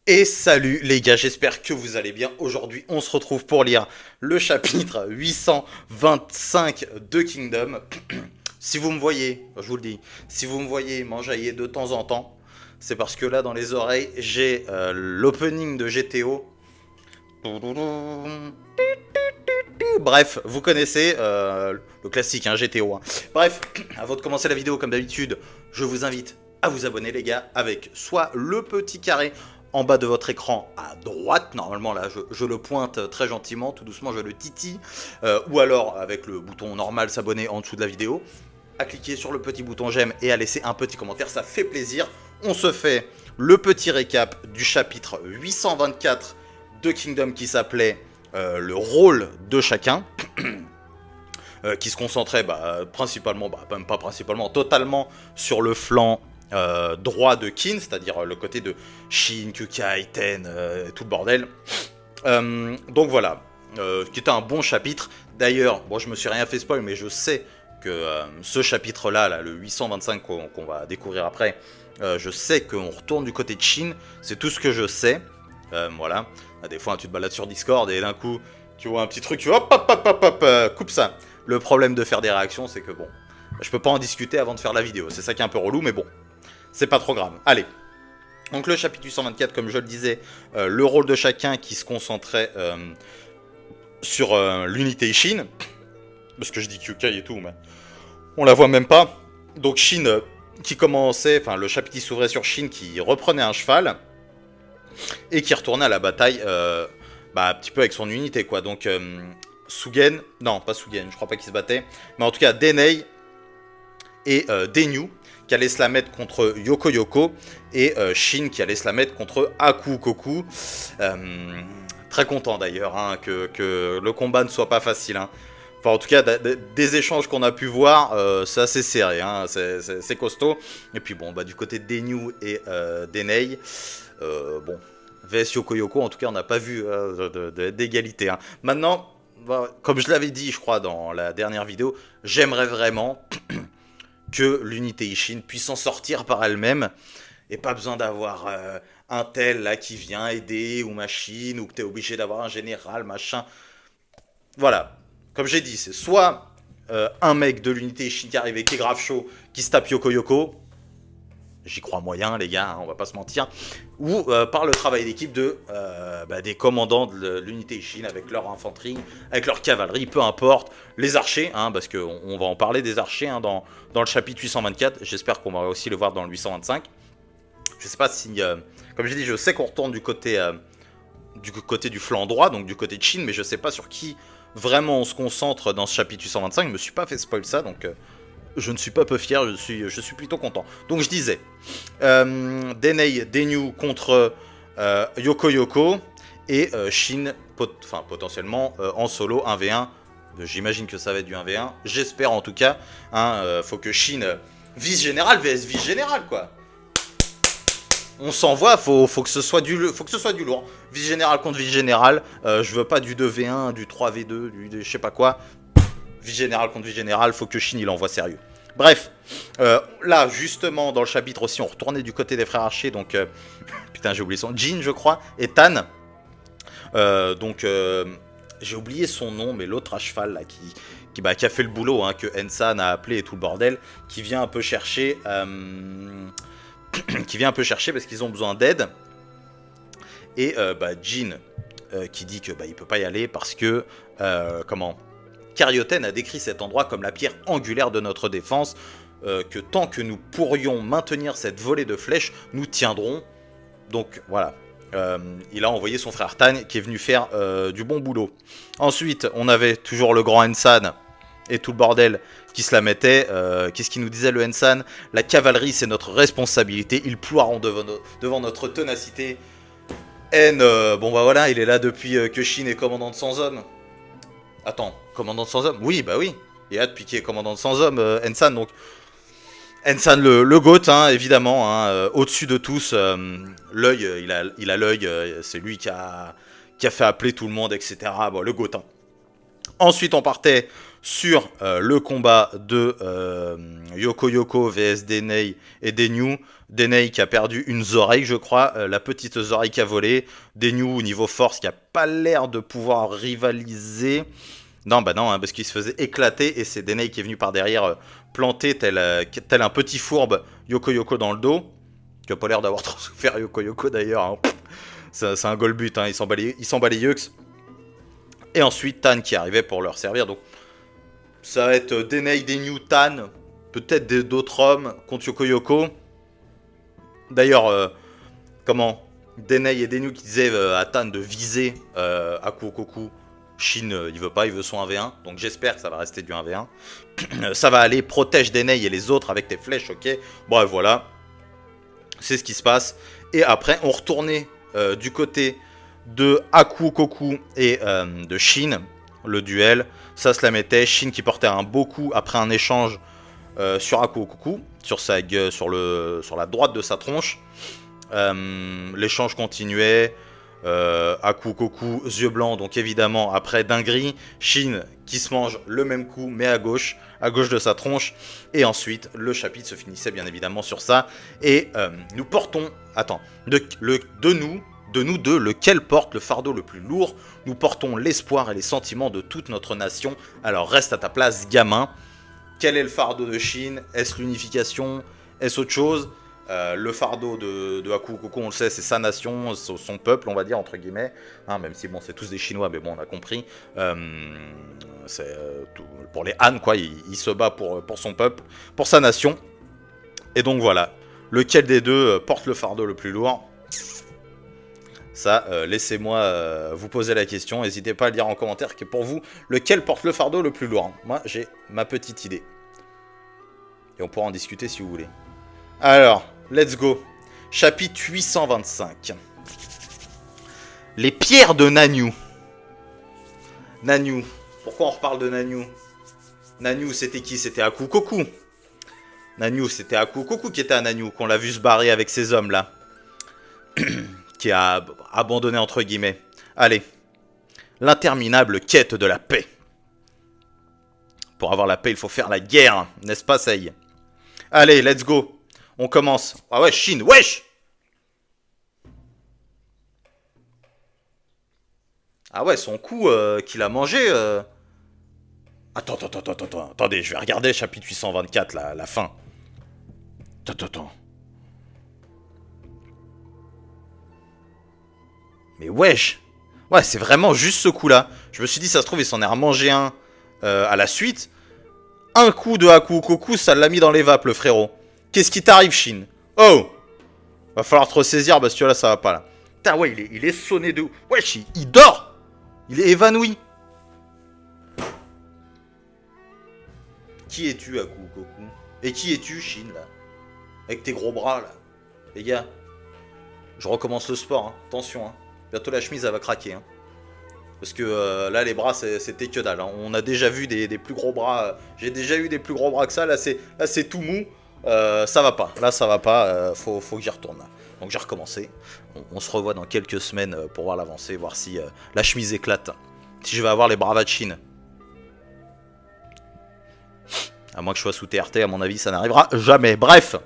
Et salut les gars, j'espère que vous allez bien. Aujourd'hui, on se retrouve pour lire le chapitre 825 de Kingdom. Si vous me voyez, je vous le dis, si vous me voyez m'enjailler de temps en temps, c'est parce que là dans les oreilles, j'ai l'opening de GTO. Bref, vous connaissez le classique, hein, GTO. Hein. Bref, avant de commencer la vidéo, comme d'habitude, je vous invite à vous abonner, les gars, avec soit le petit carré en bas de votre écran à droite, normalement là je le pointe très gentiment, tout doucement je le titille, ou alors avec le bouton normal s'abonner en dessous de la vidéo, à cliquer sur le petit bouton j'aime et à laisser un petit commentaire, ça fait plaisir. On se fait le petit récap du chapitre 824 de Kingdom qui s'appelait le rôle de chacun, qui se concentrait principalement, même pas principalement, totalement sur le flanc droit de Kin, c'est-à-dire le côté de Shin, Kyukai, Ten, tout le bordel. Donc voilà, qui était un bon chapitre. D'ailleurs, bon, je me suis rien fait spoil, mais je sais que ce chapitre-là, là, le 825 qu'on va découvrir après, je sais qu'on retourne du côté de Shin, c'est tout ce que je sais. Voilà, des fois tu te balades sur Discord et d'un coup tu vois un petit truc, tu vois, hop hop hop hop hop, coupe ça. Le problème de faire des réactions, c'est que bon, je peux pas en discuter avant de faire la vidéo, c'est ça qui est un peu relou, mais bon, c'est pas trop grave. Allez, donc le chapitre 824, comme je le disais, le rôle de chacun qui se concentrait sur l'unité Shin, parce que je dis Kyukai et tout, mais on la voit même pas. Donc Shin qui commençait, enfin le chapitre s'ouvrait sur Shin qui reprenait un cheval et qui retournait à la bataille un petit peu avec son unité quoi. Donc Sugen, non pas Sugen, je crois pas qu'il se battait, mais en tout cas Denei et Denyu qui allait se la mettre contre Yoko Yoko et Shin qui allait se la mettre contre Aku Koku. Très content d'ailleurs hein, que le combat ne soit pas facile. Hein. Enfin, en tout cas, des échanges qu'on a pu voir, c'est assez serré, hein, c'est costaud. Et puis bon, du côté de Denyu et Denei, bon, VS Yoko Yoko, en tout cas, on n'a pas vu d'égalité. Hein. Maintenant, comme je l'avais dit, je crois, dans la dernière vidéo, j'aimerais vraiment que l'unité Ishin puisse s'en sortir par elle-même et pas besoin d'avoir un tel là qui vient aider ou machine ou que t'es obligé d'avoir un général machin. Voilà, comme j'ai dit, c'est soit un mec de l'unité Ishin qui arrive et qui est grave chaud, qui se tape Yoko Yoko, j'y crois moyen les gars, hein, on va pas se mentir, ou par le travail d'équipe des commandants de l'unité Ishin avec leur infanterie, avec leur cavalerie, peu importe, les archers, hein, parce qu'on va en parler des archers hein, dans le chapitre 824, j'espère qu'on va aussi le voir dans le 825. Je sais pas si, comme j'ai dit, je sais qu'on retourne du côté du flanc droit, donc du côté de Shin, mais je sais pas sur qui vraiment on se concentre dans ce chapitre 825, je me suis pas fait spoil ça, donc je ne suis pas peu fier, je suis plutôt content. Donc je disais, Denei, Denyu contre Yoko Yoko, et Shin, potentiellement en solo 1v1, j'imagine que ça va être du 1v1, j'espère en tout cas, hein, faut que Shin vice général vs vice général quoi. On s'envoie, faut que ce soit du lourd. Vice général contre vice général, je veux pas du 2v1, du 3v2, du je sais pas quoi. Vice général contre vice général, faut que Shin il envoie sérieux. Bref, là justement dans le chapitre aussi, on retournait du côté des frères archers, donc putain j'ai oublié son Jin je crois et Tan. J'ai oublié son nom, mais l'autre à cheval là qui a fait le boulot, hein, que Ensan a appelé et tout le bordel, qui vient un peu chercher. Qui vient un peu chercher parce qu'ils ont besoin d'aide. Et Jin qui dit que il peut pas y aller parce que Karyoten a décrit cet endroit comme la pierre angulaire de notre défense, que tant que nous pourrions maintenir cette volée de flèches, nous tiendrons. Donc voilà. Il a envoyé son frère Tan qui est venu faire du bon boulot. Ensuite, on avait toujours le grand Ensan et tout le bordel qui se la mettait. Qu'est-ce qu'il nous disait le Ensan? La cavalerie c'est notre responsabilité, ils ploieront devant notre ténacité. Voilà, il est là depuis que Shin est commandant de 100 hommes. Attends, commandant de 100 hommes? Oui, bah oui. Il est là depuis qu'il est commandant de 100 hommes, Ensan, donc... Ensan le GOAT, hein, évidemment, hein, au-dessus de tous, l'œil, il a l'œil, c'est lui qui a fait appeler tout le monde, etc. Bon, le GOAT, hein. Ensuite, on partait sur le combat de Yoko Yoko vs Denei et Denyu. Denei qui a perdu une oreille, je crois, la petite oreille qui a volé. Denyu, au niveau force, qui a pas l'air de pouvoir rivaliser. Non, bah non, hein, parce qu'il se faisait éclater et c'est Denei qui est venu par derrière planter tel un petit fourbe Yoko Yoko dans le dos. Qui a pas l'air d'avoir trop souffert Yoko Yoko d'ailleurs. Hein. C'est un goal but, hein. Il s'en bat les yeux. Et ensuite Tan qui arrivait pour leur servir. Donc ça va être Denei, Denyu, Tan, peut-être d'autres hommes contre Yoko Yoko. D'ailleurs, Denei et Denyu qui disaient à Tan de viser Akuokoku. Shin, il veut pas, il veut son 1v1. Donc j'espère que ça va rester du 1v1. Ça va aller, protège Denei et les autres avec tes flèches, ok. Bon, voilà. C'est ce qui se passe. Et après, on retournait du côté de Akuokoku et de Shin. Le duel, ça se la mettait. Shin qui portait un beau coup après un échange sur Akuokoku, sur la droite de sa tronche. L'échange continuait. Akuokoku, yeux blancs, donc évidemment après dinguerie. Shin qui se mange le même coup, mais à gauche de sa tronche. Et ensuite, le chapitre se finissait bien évidemment sur ça. Et nous portons. Attends, de nous deux, lequel porte le fardeau le plus lourd? Nous portons l'espoir et les sentiments de toute notre nation. Alors reste à ta place, gamin. Quel est le fardeau de Shin? Est-ce l'unification? Est-ce autre chose? Le fardeau de Akuokoku, on le sait, c'est sa nation, son peuple, on va dire, entre guillemets. Hein, même si, bon, c'est tous des Chinois, mais bon, on a compris. Pour les Han, quoi, il se bat pour son peuple, pour sa nation. Et donc, voilà. Lequel des deux porte le fardeau le plus lourd? Ça, laissez-moi vous poser la question. N'hésitez pas à le dire en commentaire que pour vous, lequel porte le fardeau le plus lourd? Moi, j'ai ma petite idée. Et on pourra en discuter si vous voulez. Alors, let's go. Chapitre 825. Les pierres de Nanyu. Nanyu. Pourquoi on reparle de Nanyu? Nanyu, c'était qui? C'était Akuokoku. Nanyu, c'était Akuokoku qui était à Nanyu, qu'on l'a vu se barrer avec ces hommes-là. Qui a abandonné entre guillemets. Allez. L'interminable quête de la paix. Pour avoir la paix, il faut faire la guerre. N'est-ce pas, Sei? Allez, let's go. On commence. Ah ouais, Shin, wesh! Ah ouais, son coup qu'il a mangé. Attendez, je vais regarder chapitre 824, la fin. Attends. Mais wesh! Ouais, c'est vraiment juste ce coup-là. Je me suis dit, ça se trouve, il s'en est remangé un à la suite. Un coup de Akuokoku, ça l'a mis dans les vapes, le frérot. Qu'est-ce qui t'arrive, Shin? Oh! Va falloir te ressaisir parce que là, ça va pas, là. Putain, ouais, il est sonné de... Wesh, il dort! Il est évanoui. Qui es-tu, Akuokoku? Et qui es-tu, Shin, là? Avec tes gros bras, là. Les gars, je recommence le sport, hein. Attention, hein. Bientôt, la chemise, elle va craquer, hein. Parce que là, les bras, c'était que dalle, hein. On a déjà vu des plus gros bras. J'ai déjà eu des plus gros bras que ça. Là, c'est tout mou. Ça va pas. Là, ça va pas. Faut que j'y retourne. Là. Donc, j'ai recommencé. On se revoit dans quelques semaines pour voir l'avancée. Voir si la chemise éclate. Si je vais avoir les bravas de Chine. À moins que je sois sous TRT, à mon avis, ça n'arrivera jamais. Bref.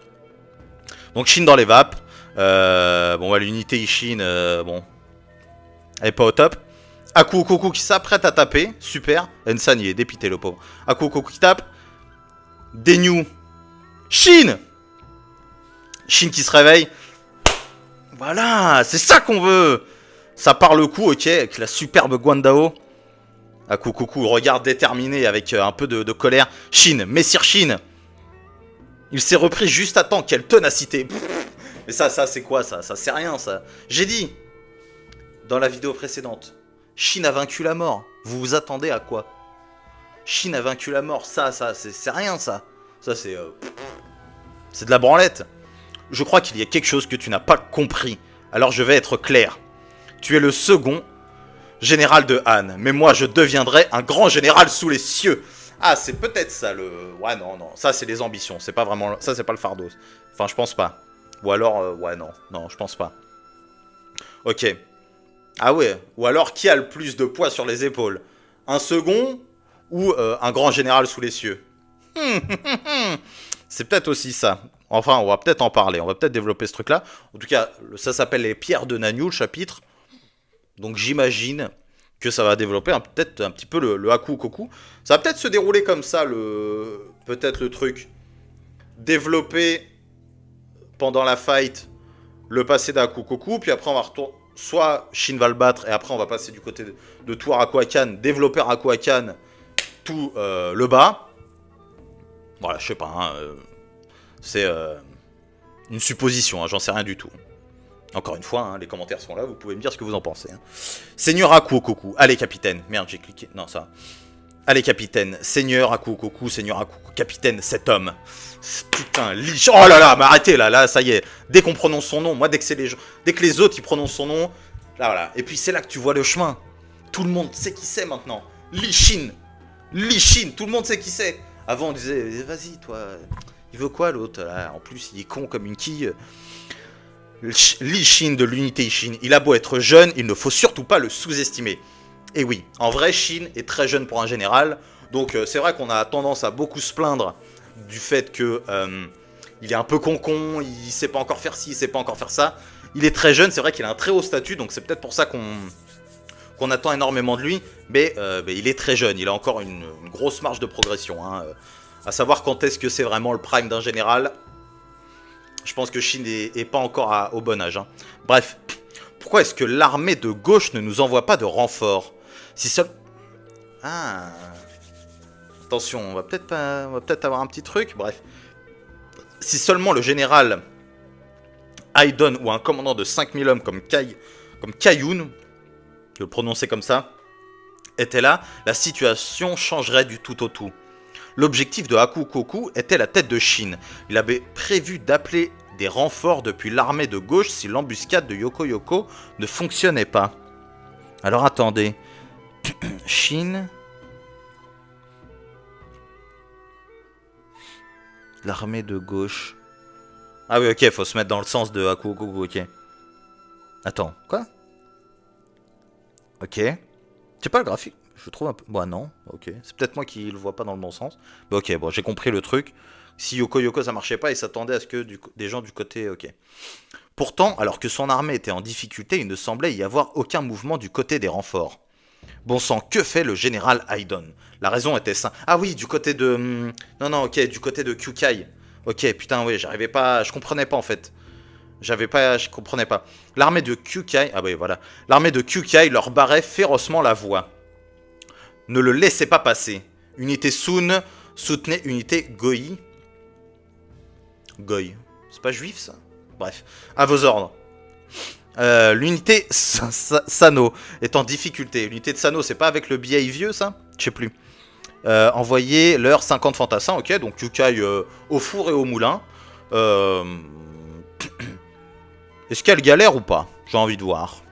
Donc, Chine dans les vapes. Bon, bah, l'unité Ishin, bon. Elle est pas au top. Akuokoku qui s'apprête à taper. Super. Ensan, il est dépité, le pauvre. Akuokoku qui tape. Denyu. Shin! Shin qui se réveille. Voilà, c'est ça qu'on veut. Ça part le coup, ok, avec la superbe Guandao. Akuokoku regarde déterminé avec un peu de colère. Shin, Messire Shin. Il s'est repris juste à temps. Quelle ténacité. Mais ça c'est quoi ça? Ça c'est rien, ça. J'ai dit, dans la vidéo précédente, Shin a vaincu la mort. Vous vous attendez à quoi? Shin a vaincu la mort. Ça c'est rien, ça. Ça, c'est de la branlette. Je crois qu'il y a quelque chose que tu n'as pas compris. Alors je vais être clair. Tu es le second général de Han. Mais moi, je deviendrai un grand général sous les cieux. Ah, c'est peut-être ça, le... Ouais, non. Ça, c'est les ambitions. C'est pas vraiment... Ça, c'est pas le fardeau. Enfin, je pense pas. Ou alors... Ouais, non, je pense pas. Ok. Ah ouais. Ou alors, qui a le plus de poids sur les épaules? Un second? ou un grand général sous les cieux. C'est peut-être aussi ça. Enfin, on va peut-être en parler, on va peut-être développer ce truc-là. En tout cas, ça s'appelle les pierres de Nanu, le chapitre. Donc j'imagine que ça va développer peut-être un petit peu le Haku Koku. Ça va peut-être se dérouler comme ça, peut-être le truc. Développer pendant la fight le passé d'Haku Koku, puis après on va retourner. Soit Shin va le battre, et après on va passer du côté de tout Arakuakan, développer Arakuakan, tout le bas. Voilà, je sais pas, hein, c'est une supposition, hein, j'en sais rien du tout. Encore une fois, hein, les commentaires sont là, vous pouvez me dire ce que vous en pensez. Hein. Seigneur Haku Koku, allez capitaine, merde j'ai cliqué, non ça. Allez capitaine, Seigneur Haku Koku, Seigneur Haku Koku, capitaine, cet homme. Putain, liche. Oh là là, mais arrêtez là, ça y est. Dès qu'on prononce son nom, moi dès que les autres ils prononcent son nom, là voilà. Et puis c'est là que tu vois le chemin. Tout le monde sait qui c'est maintenant. Lichin, tout le monde sait qui c'est. Avant on disait, vas-y toi, il veut quoi l'autre là. En plus il est con comme une quille. Lichin de l'unité Ishin, il a beau être jeune, il ne faut surtout pas le sous-estimer. Et oui, en vrai, Shin est très jeune pour un général, donc c'est vrai qu'on a tendance à beaucoup se plaindre du fait que il est un peu con, il sait pas encore faire ci, il sait pas encore faire ça. Il est très jeune, c'est vrai qu'il a un très haut statut, donc c'est peut-être pour ça qu'on attend énormément de lui, mais il est très jeune, il a encore une grosse marge de progression. Hein, à savoir quand est-ce que c'est vraiment le prime d'un général. Je pense que Shin est pas encore au bon âge. Hein. Bref, pourquoi est-ce que l'armée de gauche ne nous envoie pas de renfort? Si seul... Ah... Attention, on va peut-être avoir un petit truc. Bref. Si seulement le général Aidon ou un commandant de 5000 hommes comme Kayun, je le prononcer comme ça, était là, la situation changerait du tout au tout. L'objectif de Haku Koku était la tête de Shin. Il avait prévu d'appeler des renforts depuis l'armée de gauche si l'embuscade de Yoko Yoko ne fonctionnait pas. Alors attendez. Shin. L'armée de gauche. Ah oui, ok, faut se mettre dans le sens de Haku Koku, ok. Attends, quoi? Ok. C'est pas le graphique. Je trouve un peu... Bon, non, ok. C'est peut-être moi qui le vois pas dans le bon sens. Mais ok, bon, j'ai compris le truc. Si Yoko Yoko ça marchait pas, il s'attendait à ce que des gens du côté... Ok. Pourtant, alors que son armée était en difficulté, il ne semblait y avoir aucun mouvement du côté des renforts. Bon sang, que fait le général Aidon? La raison était simple. Ah oui, du côté de... Non, ok, du côté de Kyukai. Ok, putain, oui, j'arrivais pas... Je comprenais pas, en fait. Je comprenais pas. L'armée de Kyukai... Ah oui, voilà. L'armée de Kyukai leur barrait férocement la voie. Ne le laissez pas passer. Unité Sun soutenait unité Goi. Goi. C'est pas juif, ça? Bref. À vos ordres. L'unité Sano est en difficulté. L'unité de Sano, c'est pas avec le BI vieux, ça? Je sais plus. Envoyez leur 50 fantassins, ok. Donc Kyukai au four et au moulin. Est-ce qu'elle galère ou pas? J'ai envie de voir.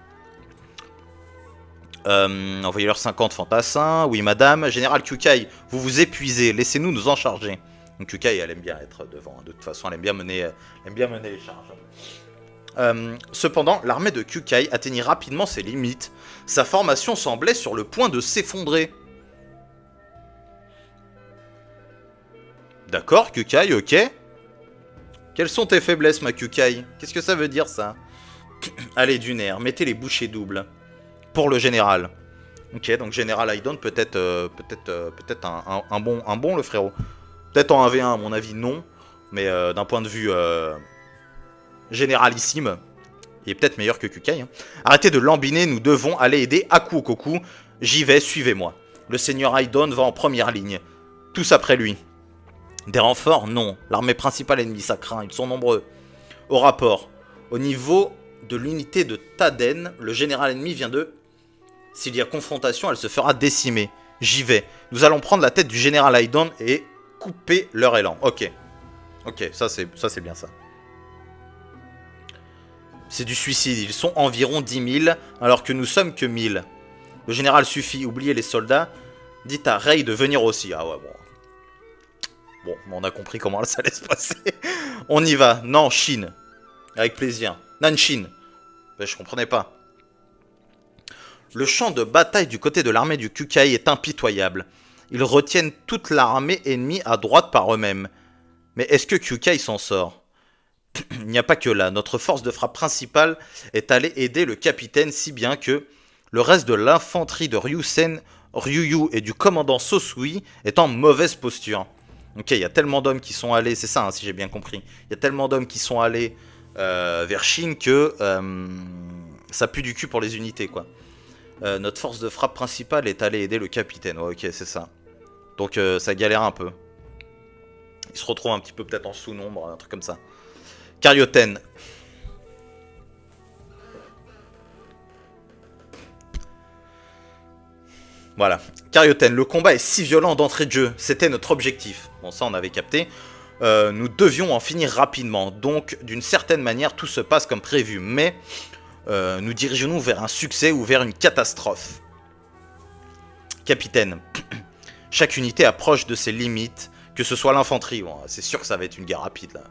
Envoyez leur 50 fantassins. Oui, madame. Général Kyukai, vous vous épuisez. Laissez-nous nous en charger. Donc Kyukai, elle aime bien être devant. De toute façon, elle aime bien mener les charges. Cependant, l'armée de Kyukai atteignit rapidement ses limites. Sa formation semblait sur le point de s'effondrer. D'accord, Kyukai, ok. Quelles sont tes faiblesses, ma Kyukai? Qu'est-ce que ça veut dire, ça? Allez, d'une air, mettez les bouchées doubles. Pour le général. Ok, donc général Aidon, peut-être un bon, le frérot. Peut-être en 1v1, à mon avis, non. Mais d'un point de vue généralissime, il est peut-être meilleur que Kyukai. Hein. Arrêtez de lambiner, nous devons aller aider Haku Koku. J'y vais, suivez-moi. Le seigneur Aidon va en première ligne. Tous après lui. Des renforts? Non. L'armée principale ennemie, ça craint, ils sont nombreux. Au rapport. Au niveau de l'unité de Taden, le général ennemi vient de... S'il y a confrontation, elle se fera décimer. J'y vais. Nous allons prendre la tête du général Aidon et couper leur élan. Ok. Ok, ça c'est bien ça. C'est du suicide. Ils sont environ 10 000, alors que nous sommes que 1000. Le général suffit. Oubliez les soldats. Dites à Rei de venir aussi. Ah ouais, bon. Bon, on a compris comment ça allait se passer. On y va. Non, Shin. Avec plaisir. Nanshin. Ben, je comprenais pas. Le champ de bataille du côté de l'armée du Kyukai est impitoyable. Ils retiennent toute l'armée ennemie à droite par eux-mêmes. Mais est-ce que Kyukai s'en sort? Il n'y a pas que là. Notre force de frappe principale est allée aider le capitaine si bien que le reste de l'infanterie de Ryuyu et du commandant Sosui est en mauvaise posture. Ok, il y a tellement d'hommes qui sont allés, c'est ça hein, si j'ai bien compris. Il y a tellement d'hommes qui sont allés vers Shin que ça pue du cul pour les unités quoi. Notre force de frappe principale est allée aider le capitaine. Ouais, ok, c'est ça. Donc ça galère un peu. Il se retrouve un petit peu peut-être en sous-nombre, un truc comme ça. Karyoten. Voilà. Karyoten, le combat est si violent d'entrée de jeu. C'était notre objectif. Bon, ça on avait capté. Nous devions en finir rapidement. Donc, d'une certaine manière, tout se passe comme prévu. Mais nous dirigeons-nous vers un succès ou vers une catastrophe? Capitaine. Chaque unité approche de ses limites, que ce soit l'infanterie. Bon, c'est sûr que ça va être une guerre rapide là.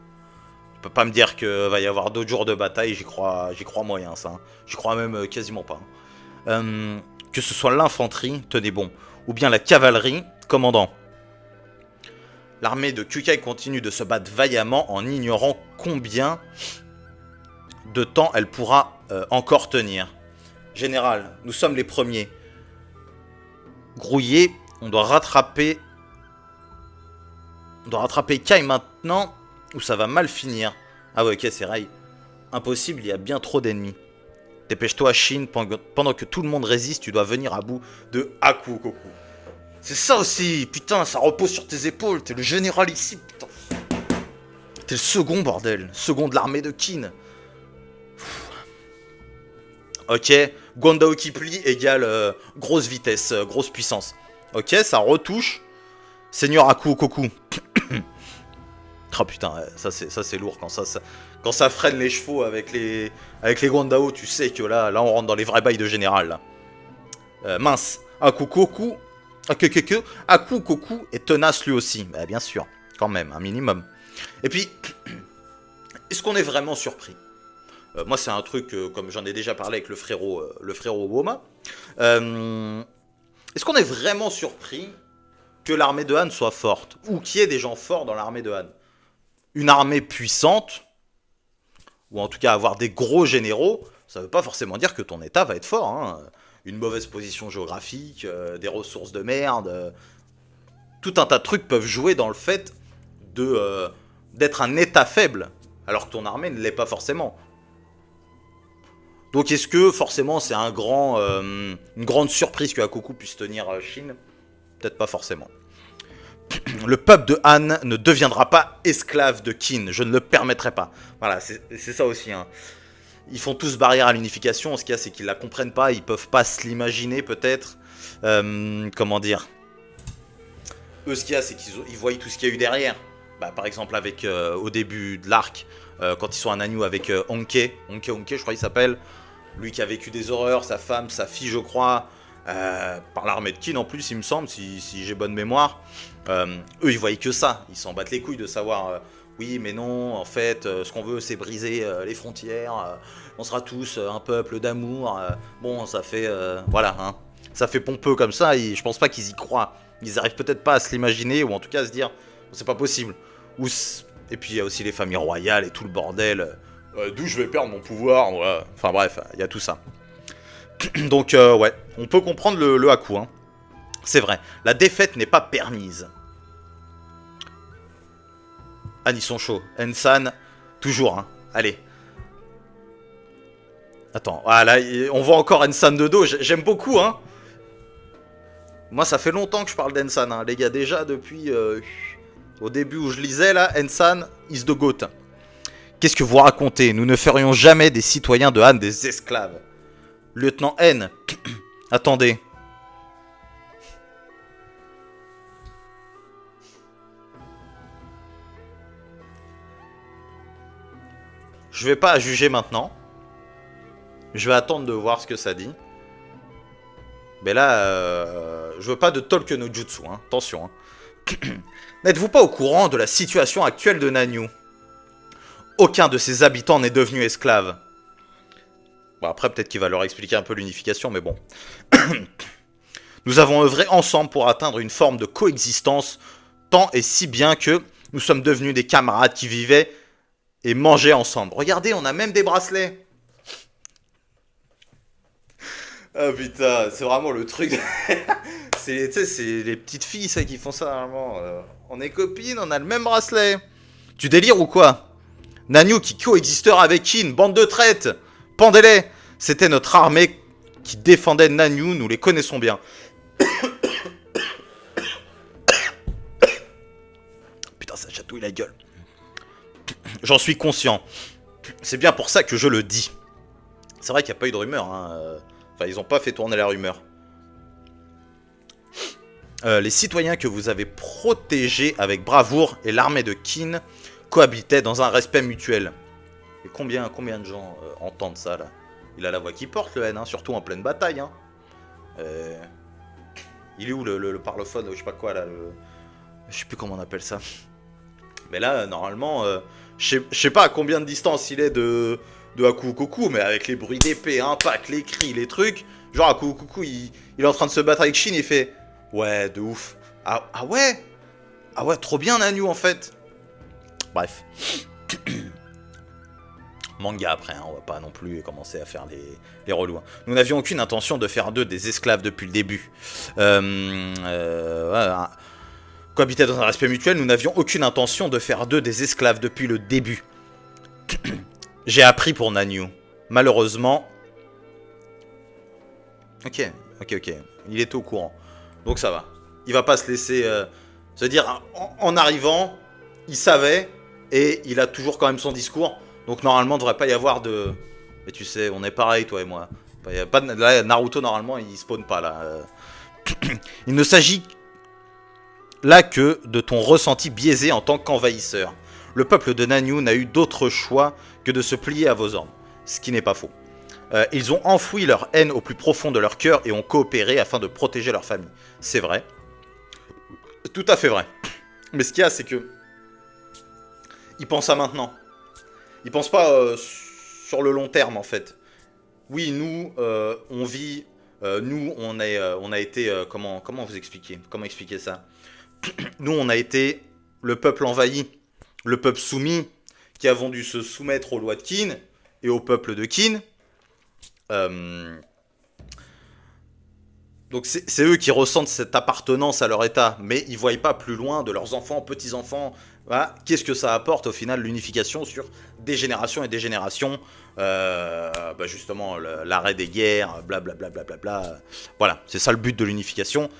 Tu peux pas me dire qu'il va y avoir d'autres jours de bataille, j'y crois moyen ça. Hein. J'y crois même quasiment pas. Que ce soit l'infanterie, tenez bon, ou bien la cavalerie, commandant. L'armée de Kyukai continue de se battre vaillamment en ignorant combien de temps elle pourra encore tenir. Général, nous sommes les premiers. Grouillé, on doit rattraper Kai maintenant ou ça va mal finir. Ah ouais, ok, c'est Rai. Impossible, il y a bien trop d'ennemis. Dépêche-toi, Shin, pendant que tout le monde résiste, tu dois venir à bout de Haku Koku. C'est ça aussi, putain, ça repose sur tes épaules, t'es le général ici, putain. T'es le second, bordel, second de l'armée de Kin. Ok, Gwandao Kipli égale grosse vitesse, grosse puissance. Ok, ça retouche. Seigneur Haku Koku. Oh putain, ça c'est lourd quand ça freine les chevaux avec les Gwandao, tu sais que là on rentre dans les vrais bails de général là. Mince, Haku Koku est tenace lui aussi. Bah, bien sûr, quand même, un minimum. Et puis, est-ce qu'on est vraiment surpris? Moi c'est un truc, comme j'en ai déjà parlé avec le frérot Woma. Est-ce qu'on est vraiment surpris que l'armée de Han soit forte? Ou qu'il y ait des gens forts dans l'armée de Han? Une armée puissante, ou en tout cas avoir des gros généraux, ça ne veut pas forcément dire que ton état va être fort. Hein. Une mauvaise position géographique, des ressources de merde, tout un tas de trucs peuvent jouer dans le fait d'être un état faible, alors que ton armée ne l'est pas forcément. Donc est-ce que forcément c'est une grande surprise que Hakoku puisse tenir Shin? Peut-être pas forcément. Le peuple de Han ne deviendra pas esclave de Qin, je ne le permettrai pas. Voilà, c'est ça aussi. Hein. Ils font tous barrière à l'unification, ce qu'il y a c'est qu'ils la comprennent pas, ils peuvent pas se l'imaginer peut-être. Comment dire? Eux ce qu'il y a c'est qu'ils voient tout ce qu'il y a eu derrière. Bah, par exemple avec au début de l'arc, quand ils sont à Nanyue avec Honke, je crois qu'il s'appelle. Lui qui a vécu des horreurs, sa femme, sa fille je crois. Par l'armée de Qin en plus il me semble, si j'ai bonne mémoire. Eux ils voyaient que ça, ils s'en battent les couilles de savoir oui mais non en fait ce qu'on veut c'est briser les frontières, on sera tous un peuple d'amour, bon ça fait voilà hein, ça fait pompeux comme ça et je pense pas qu'ils y croient, ils arrivent peut-être pas à se l'imaginer ou en tout cas à se dire c'est pas possible. Et puis il y a aussi les familles royales et tout le bordel, d'où je vais perdre mon pouvoir, voilà. Enfin bref il y a tout ça. Donc ouais, on peut comprendre le Haku hein. C'est vrai, la défaite n'est pas permise. Ah, ils sont chauds. Ensan, toujours, hein. Allez. Attends, voilà, on voit encore Ensan de dos. J'aime beaucoup, hein. Moi, ça fait longtemps que je parle d'Ensan, hein. Les gars, déjà, depuis... au début où je lisais, là, Ensan is the goat. Qu'est-ce que vous racontez? Nous ne ferions jamais des citoyens de Han des esclaves. Lieutenant N. Attendez. Je vais pas juger maintenant. Je vais attendre de voir ce que ça dit. Mais là, je veux pas de talk no jutsu, hein. Attention. Hein. N'êtes-vous pas au courant de la situation actuelle de Nanyue? Aucun de ses habitants n'est devenu esclave. Bon, après, peut-être qu'il va leur expliquer un peu l'unification, mais bon. Nous avons œuvré ensemble pour atteindre une forme de coexistence, tant et si bien que nous sommes devenus des camarades qui vivaient et mangeaient ensemble. Regardez, on a même des bracelets. Ah putain, c'est vraiment le truc. C'est les petites filles ça qui font ça normalement. On est copines, on a le même bracelet. Tu délires ou quoi? Nanyue qui coexistera avec Kin, bande de traites. Pendez-les. C'était notre armée qui défendait Nanyue, nous les connaissons bien. Putain, ça chatouille la gueule. J'en suis conscient. C'est bien pour ça que je le dis. C'est vrai qu'il n'y a pas eu de rumeur. Hein. Enfin, ils n'ont pas fait tourner la rumeur. Les citoyens que vous avez protégés avec bravoure et l'armée de Kin cohabitaient dans un respect mutuel. Et combien de gens entendent ça, là? Il a la voix qui porte, le N, hein, surtout en pleine bataille. Hein. Il est où le parlophone, je sais pas quoi, là je sais plus comment on appelle ça. Mais là, normalement, je sais pas à combien de distance il est de Hakuokoku, mais avec les bruits d'épée, impact, les cris, les trucs. Genre, Hakuokoku, il est en train de se battre avec Shin, il fait... Ouais, de ouf. Ah ouais? Ah ouais, trop bien, Nanyue, en fait. Bref. Manga après, hein, on va pas non plus commencer à faire les relous. Hein. Nous n'avions aucune intention de faire d'eux des esclaves depuis le début. Voilà. Cohabiter dans un respect mutuel, nous n'avions aucune intention de faire d'eux des esclaves depuis le début. J'ai appris pour Nanyue. Malheureusement... Ok. Il était au courant. Donc ça va. Il va pas se laisser... se dire, en arrivant, il savait, et il a toujours quand même son discours. Donc normalement, il ne devrait pas y avoir de... Mais tu sais, on est pareil, toi et moi. Y a pas de... Là, Naruto, normalement, il spawn pas, là. Il ne s'agit là que de ton ressenti biaisé en tant qu'envahisseur. Le peuple de Nanyue n'a eu d'autre choix que de se plier à vos ordres. Ce qui n'est pas faux. Ils ont enfoui leur haine au plus profond de leur cœur et ont coopéré afin de protéger leur famille. C'est vrai. Tout à fait vrai. Mais ce qu'il y a, c'est que... Ils pensent à maintenant. Ils pensent pas sur le long terme, en fait. Oui, nous, on vit... nous, on a été... comment vous expliquer? Comment expliquer ça? Nous, on a été le peuple envahi, le peuple soumis, qui avons dû se soumettre aux lois de Kin et au peuple de Kin. Donc c'est eux qui ressentent cette appartenance à leur état, mais ils ne voient pas plus loin de leurs enfants, petits-enfants. Voilà. Qu'est-ce que ça apporte au final, l'unification sur des générations et des générations, justement l'arrêt des guerres, blablabla. Voilà, c'est ça le but de l'unification.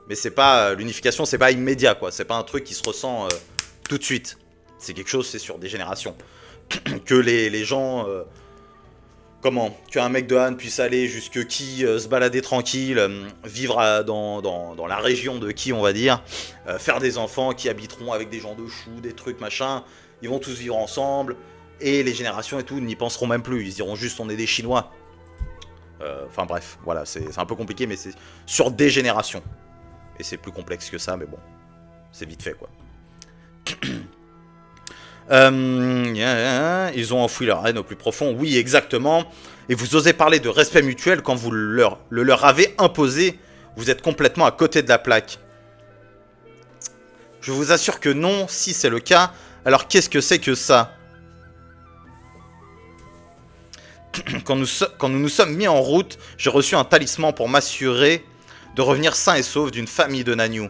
Mais c'est pas l'unification, c'est pas immédiat, quoi. C'est pas un truc qui se ressent tout de suite. C'est quelque chose, c'est sur des générations. Que les gens... qu'un mec de Han puisse aller jusque qui, se balader tranquille, vivre dans la région de qui, on va dire, faire des enfants qui habiteront avec des gens de chou, des trucs, machin, ils vont tous vivre ensemble, et les générations et tout n'y penseront même plus, ils diront juste on est des Chinois. Enfin bref, voilà, c'est un peu compliqué, mais c'est sur des générations. Et c'est plus complexe que ça, mais bon, c'est vite fait, quoi. Ils ont enfoui leur haine au plus profond. Oui, exactement. Et vous osez parler de respect mutuel quand vous leur avez imposé. Vous êtes complètement à côté de la plaque. Je vous assure que non, si c'est le cas. Alors qu'est-ce que c'est que ça? Quand nous nous sommes mis en route, j'ai reçu un talisman pour m'assurer de revenir sain et sauf d'une famille de Nanyue.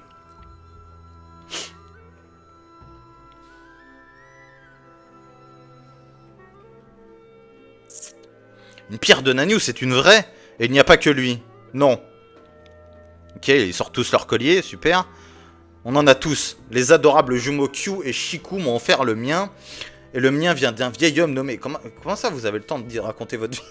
Une pierre de Nanyue, c'est une vraie. Et il n'y a pas que lui. Non. Ok, ils sortent tous leur collier, super. On en a tous. Les adorables jumeaux Kyu et Shiku m'ont offert le mien. Et le mien vient d'un vieil homme nommé... Comment ça, vous avez le temps de raconter votre vie?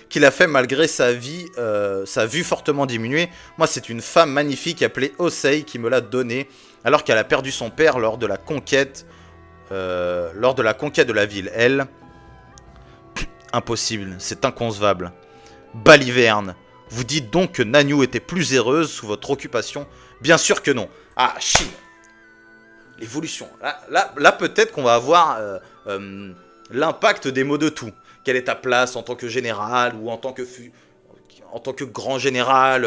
Qu'il a fait malgré sa vue fortement diminuée. Moi, c'est une femme magnifique appelée Osei qui me l'a donnée. Alors qu'elle a perdu son père lors de la conquête... de la ville. Elle... Impossible, c'est inconcevable. Baliverne, vous dites donc que Nanyue était plus heureuse sous votre occupation? Bien sûr que non. Ah, Chine. L'évolution. Là peut-être qu'on va avoir l'impact des mots de tout. Quelle est ta place en tant que général ou en tant que... en tant que grand général,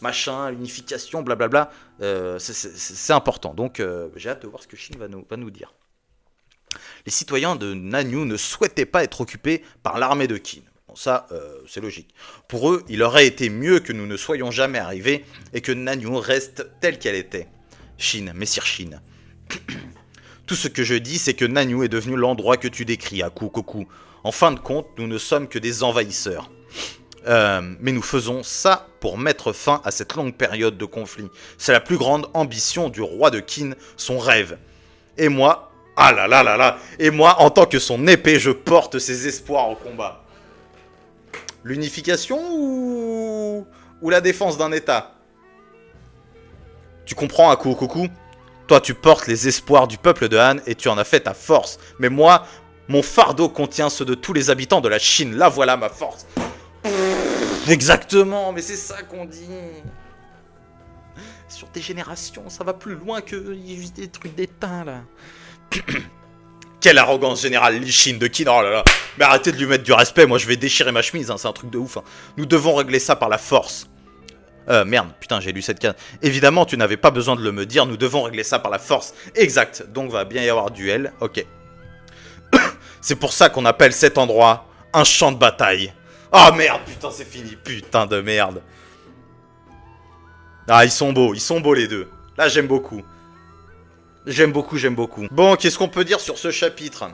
machin, unification, blablabla, c'est important. Donc j'ai hâte de voir ce que Shin va nous dire. Les citoyens de Nanyu ne souhaitaient pas être occupés par l'armée de Qin. Bon, ça, c'est logique. Pour eux, il aurait été mieux que nous ne soyons jamais arrivés et que Nanyu reste telle qu'elle était. Shin, messire Shin. Tout ce que je dis, c'est que Nanyu est devenu l'endroit que tu décris, Hakukoku. En fin de compte, nous ne sommes que des envahisseurs. Mais nous faisons ça pour mettre fin à cette longue période de conflit. C'est la plus grande ambition du roi de Qin, son rêve. Et moi, ah là là là là, et moi, en tant que son épée, je porte ses espoirs au combat. L'unification ou la défense d'un État? Tu comprends, Hakukoku? Toi, tu portes les espoirs du peuple de Han et tu en as fait ta force. Mais moi, mon fardeau contient ceux de tous les habitants de la Chine. Là, voilà ma force. Exactement, mais c'est ça qu'on dit. Sur des générations, ça va plus loin que des trucs d'étain, là. Quelle arrogance générale, Lichin de Qin. Oh là là. Mais arrêtez de lui mettre du respect, moi je vais déchirer ma chemise, hein. C'est un truc de ouf. Hein. Nous devons régler ça par la force. Merde, putain, j'ai lu cette case. Évidemment, tu n'avais pas besoin de le me dire, nous devons régler ça par la force. Exact, donc va bien y avoir duel, ok. C'est pour ça qu'on appelle cet endroit un champ de bataille. Oh merde, putain, c'est fini, putain de merde. Ah, ils sont beaux les deux. Là, j'aime beaucoup. J'aime beaucoup. Bon, qu'est-ce qu'on peut dire sur ce chapitre?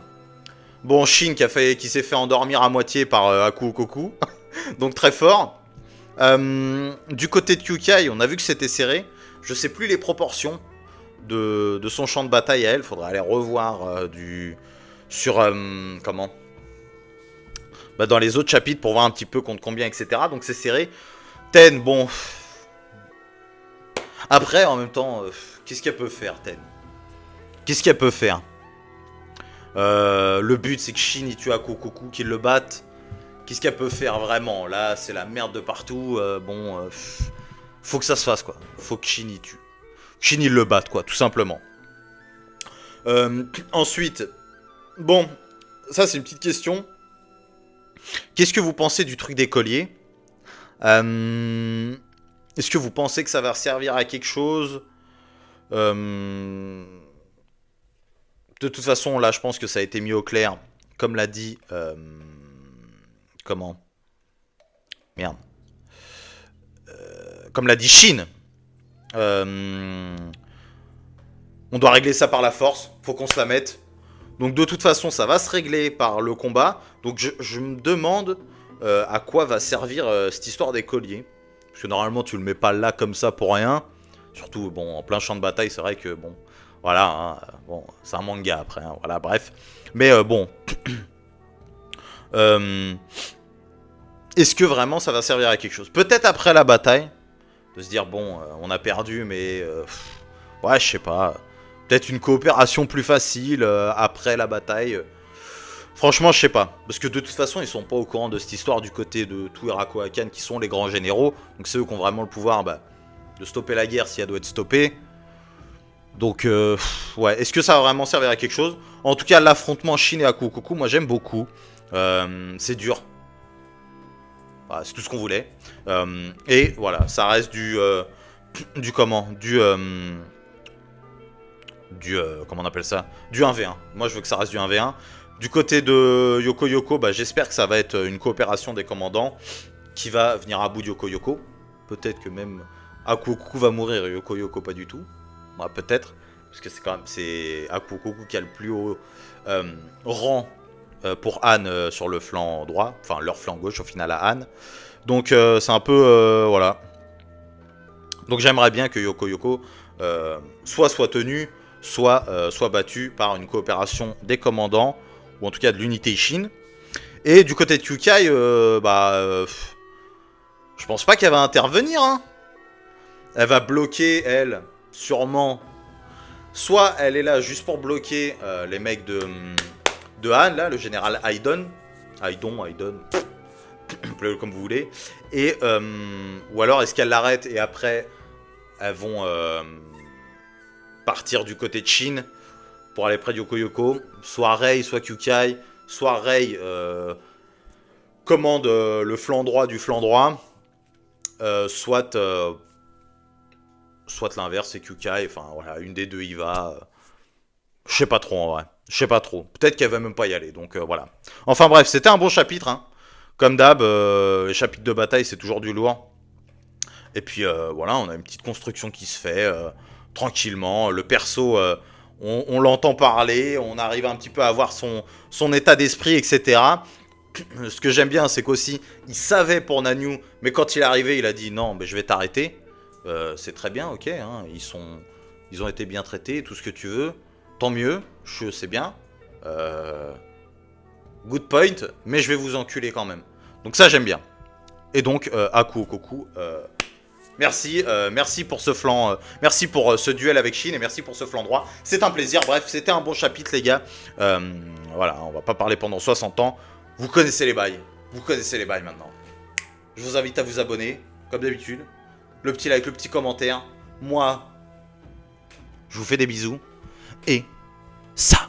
Bon, Shin qui s'est fait endormir à moitié par Hakukoku. Donc très fort. Du côté de Kyukai, on a vu que c'était serré. Je sais plus les proportions de son champ de bataille à elle. Faudra aller revoir sur comment dans les autres chapitres pour voir un petit peu contre combien, etc. Donc c'est serré. Ten, bon. Après, en même temps, qu'est-ce qu'elle peut faire, Ten? Qu'est-ce qu'elle peut faire? Le but, c'est que Shin il tue Hakukoku, qu'il le batte. Qu'est-ce qu'elle peut faire vraiment? Là, c'est la merde de partout. Faut que ça se fasse, quoi. Faut que Shin il tue. Shin il le batte, quoi, tout simplement. Ensuite, bon, ça c'est une petite question. Qu'est-ce que vous pensez du truc des colliers? Est-ce que vous pensez que ça va servir à quelque chose? De toute façon, là, je pense que ça a été mis au clair. Comme l'a dit... comment? Merde. Comme l'a dit Shin. On doit régler ça par la force. Faut qu'on se la mette. Donc de toute façon, ça va se régler par le combat. Donc je me demande à quoi va servir cette histoire des colliers. Parce que normalement, tu le mets pas là comme ça pour rien. Surtout, bon, en plein champ de bataille, c'est vrai que, bon... Voilà, hein, bon, c'est un manga après, hein, voilà, bref. Mais bon... Est-ce que vraiment ça va servir à quelque chose? Peut-être après la bataille, de se dire, bon, on a perdu, mais... ouais, je sais pas. Peut-être une coopération plus facile après la bataille. Franchement, je sais pas. Parce que de toute façon, ils sont pas au courant de cette histoire du côté de tout Arakoakan, qui sont les grands généraux. Donc c'est eux qui ont vraiment le pouvoir de stopper la guerre si elle doit être stoppée. Donc, ouais. Est-ce que ça va vraiment servir à quelque chose? En tout cas, l'affrontement Shin et Hakukoku, moi j'aime beaucoup. C'est dur. Voilà, c'est tout ce qu'on voulait. Et voilà, ça reste comment on appelle ça? Du 1v1. Moi je veux que ça reste du 1v1. Du côté de Yoko Yoko, j'espère que ça va être une coopération des commandants qui va venir à bout de Yoko Yoko. Peut-être que même Hakukoku va mourir et Yoko Yoko pas du tout. Ouais, peut-être. Parce que c'est Hakukoku qui a le plus haut rang pour Han sur le flanc droit. Enfin, leur flanc gauche au final à Han. Donc c'est un peu... voilà. Donc j'aimerais bien que Yoko Yoko soit tenu, soit battu par une coopération des commandants, ou en tout cas de l'unité Shin. Et du côté de Kyukai, je pense pas qu'elle va intervenir. Hein. Elle va bloquer, elle, sûrement. Soit elle est là juste pour bloquer les mecs de Han, là, le général Aidon, comme vous voulez. Et, ou alors est-ce qu'elle l'arrête et après, elles vont partir du côté de Shin pour aller près de Yoko Yoko. Soit Rei, soit Kyukai. Soit Rei commande le flanc droit du flanc droit. soit l'inverse, c'est Kyukai, enfin voilà, une des deux y va. Je sais pas trop en vrai. Je sais pas trop. Peut-être qu'elle va même pas y aller. Donc voilà. Enfin bref, c'était un bon chapitre. Hein. Comme d'hab, les chapitres de bataille, c'est toujours du lourd. Et puis voilà, on a une petite construction qui se fait tranquillement. Le perso, on l'entend parler. On arrive un petit peu à voir son état d'esprit, etc. Ce que j'aime bien, c'est qu'aussi, il savait pour Nanyu. Mais quand il est arrivé, il a dit non, mais je vais t'arrêter. C'est très bien, ok. Hein, ils ont été bien traités, tout ce que tu veux. Tant mieux, je sais bien. Good point, mais je vais vous enculer quand même. Donc ça, j'aime bien. Et donc, Aku Okoku, merci, merci pour ce flanc, merci pour ce duel avec Shin et merci pour ce flanc droit. C'est un plaisir, bref, c'était un bon chapitre, les gars. Voilà, on va pas parler pendant 60 ans. Vous connaissez les bails. Vous connaissez les bails maintenant. Je vous invite à vous abonner, comme d'habitude. Le petit like, le petit commentaire. Moi, je vous fais des bisous. Et ça